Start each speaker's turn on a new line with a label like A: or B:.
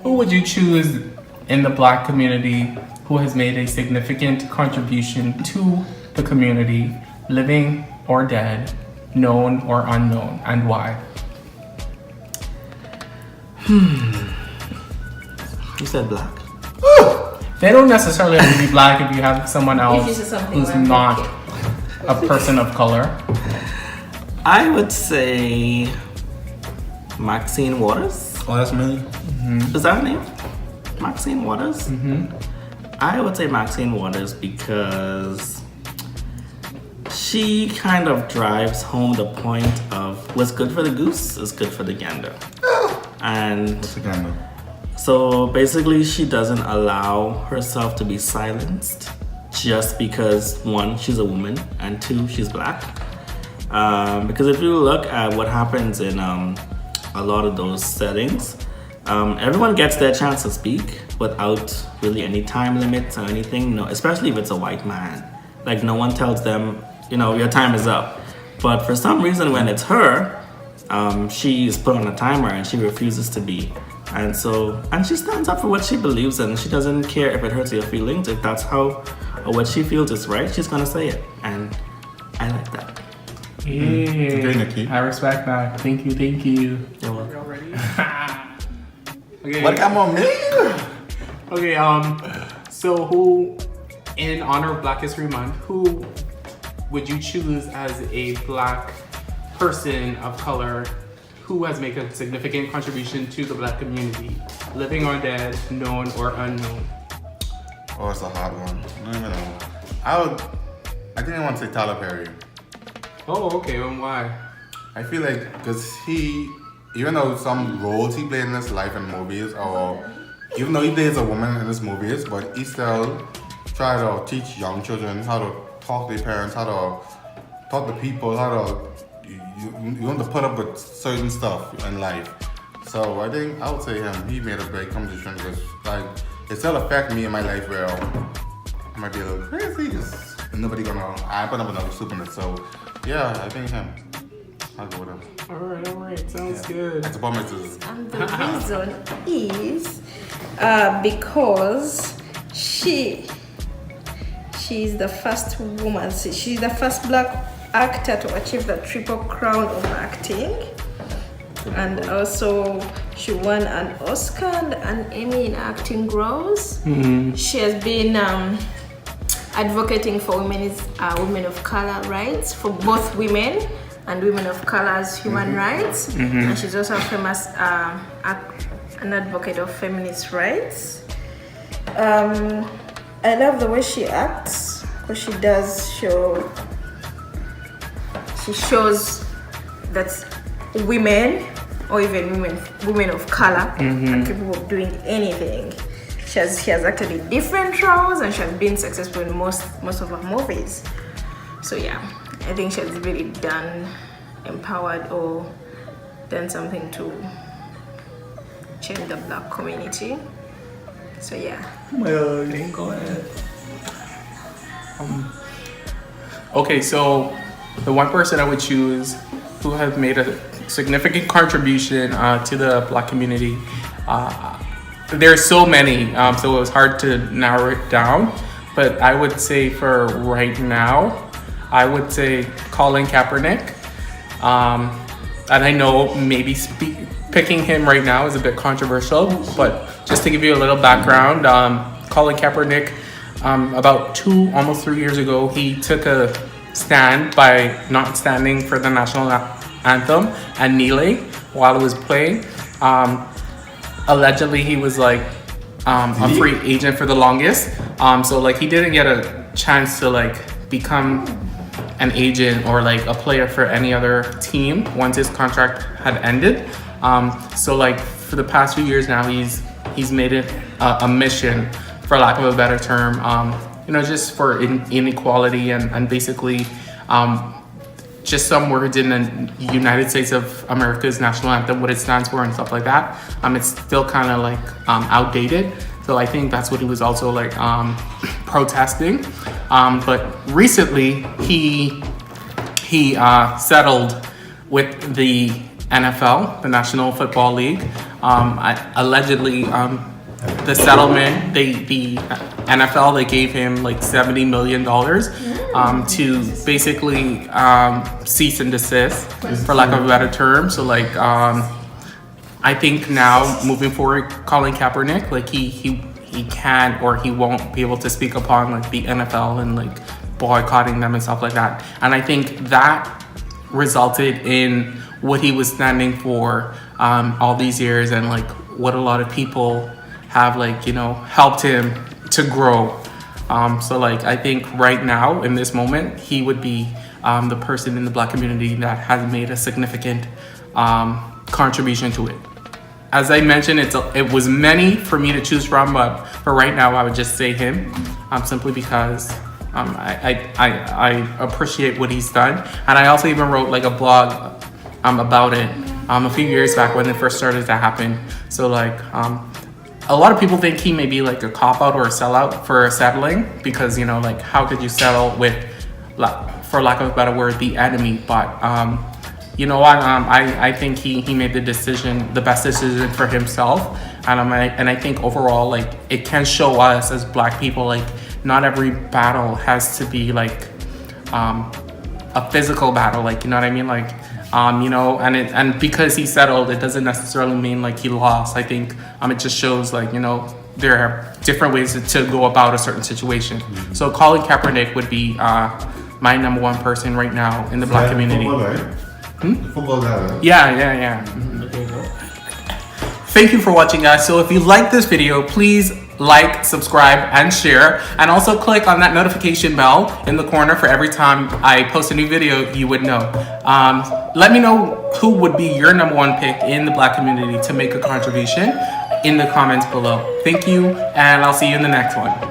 A: Who would you choose in the Black community who has made a significant contribution to the community, living or dead, known or unknown, and why?
B: You said Black.
A: They don't necessarily have to be Black if you have someone else who's not a person of color.
B: I would say Maxine Waters.
C: Oh, that's me.
B: Is that her name? Maxine Waters? I would say Maxine Waters because she kind of drives home the point of what's good for the goose is good for the gander. And
C: What's the gander?
B: so basically she doesn't allow herself to be silenced just because one, she's a woman, and two, she's Black. Because if you look at what happens in a lot of those settings, everyone gets their chance to speak without really any time limits or anything. No, especially if it's a white man. Like no one tells them, your time is up. But for some reason, when it's her, she's put on a timer and she refuses to be. And she stands up for what she believes in. She doesn't care if it hurts your feelings. If that's how or what she feels is right, she's gonna say it. And I like that.
A: Yeah.
C: Okay, Nikki.
A: I respect that. Thank you.
B: You're welcome.
A: Y'all ready? Okay.
C: What come on me?
A: Okay, so who, in honor of Black History Month, who would you choose as a Black person of color who has made a significant contribution to the Black community, living or dead, known or unknown?
C: Oh, it's a hot one. I don't even know. I think I want to say Tyler Perry.
A: Oh, okay, and why?
C: I feel like because even though some roles he played in his life in movies, or even though he plays a woman in his movies, but he still try to teach young children how to talk to their parents, how to talk to people, how to you want to put up with certain stuff in life. So I think I would say him. He made a big contribution because it still affect me in my life where I might be a little crazy. I put up another soup in it. So yeah, I think him. I'll go with him.
A: All right, sounds good.
C: That's about my sister.
D: And the reason is because she's the first woman, she's the first Black actor to achieve the triple crown of acting. And also she won an Oscar and an Emmy in acting roles. She has been advocating for women of color rights, for both women and women of color's human rights. And she's also a famous an advocate of feminist rights. I love the way she acts because she shows that women or even women of color are capable of doing anything. She has acted in different roles and she has been successful in most of her movies. So yeah, I think she has really empowered or done something to change the Black community. So yeah.
A: Go ahead. Okay, so the one person I would choose who has made a significant contribution to the Black community, there's so many, so it was hard to narrow it down, but I would say for right now, I would say Colin Kaepernick. And I know maybe picking him right now is a bit controversial, but just to give you a little background, Colin Kaepernick, about almost 3 years ago, he took a stand by not standing for the national anthem and kneeling while it was playing. Allegedly, he was a free agent for the longest. So he didn't get a chance to become an agent or a player for any other team once his contract had ended. So for the past few years now, he's made it a mission, for lack of a better term, just for inequality and basically just some words in the United States of America's national anthem, what it stands for and stuff like that. It's still kind of outdated. So I think that's what he was also protesting. But recently he settled with the NFL, the National Football League, Allegedly, the settlement, the NFL, they gave him like $70 million to basically cease and desist, for lack of a better term. So like, I think now moving forward, Colin Kaepernick, like he can't or he won't be able to speak upon like the NFL and like boycotting them and stuff like that. And I think that resulted in what he was standing for all these years, and like what a lot of people have like, you know, helped him to grow. So like, I think right now in this moment, he would be the person in the Black community that has made a significant contribution to it. As I mentioned, it was many for me to choose from, but for right now, I would just say him, simply because I appreciate what he's done. And I also even wrote like a blog about it a few years back when it first started to happen. So like, a lot of people think he may be like a cop-out or a sellout for settling, because, you know, like, how could you settle with, for lack of a better word, the enemy? But you know what? I think he made the best decision for himself, and I think overall, like, it can show us as Black people, like, not every battle has to be like a physical battle, like, you know what I mean? Like, you know, and because he settled, it doesn't necessarily mean like he lost. I think it just shows, like, you know, there are different ways to go about a certain situation. So Colin Kaepernick would be my number one person right now in the Black community.
C: The football guy, right?
A: Yeah. Thank you for watching, guys. So if you like this video, please like, subscribe, and share. And also click on that notification bell in the corner for every time I post a new video, you would know. Let me know who would be your number one pick in the Black community to make a contribution in the comments below. Thank you, and I'll see you in the next one.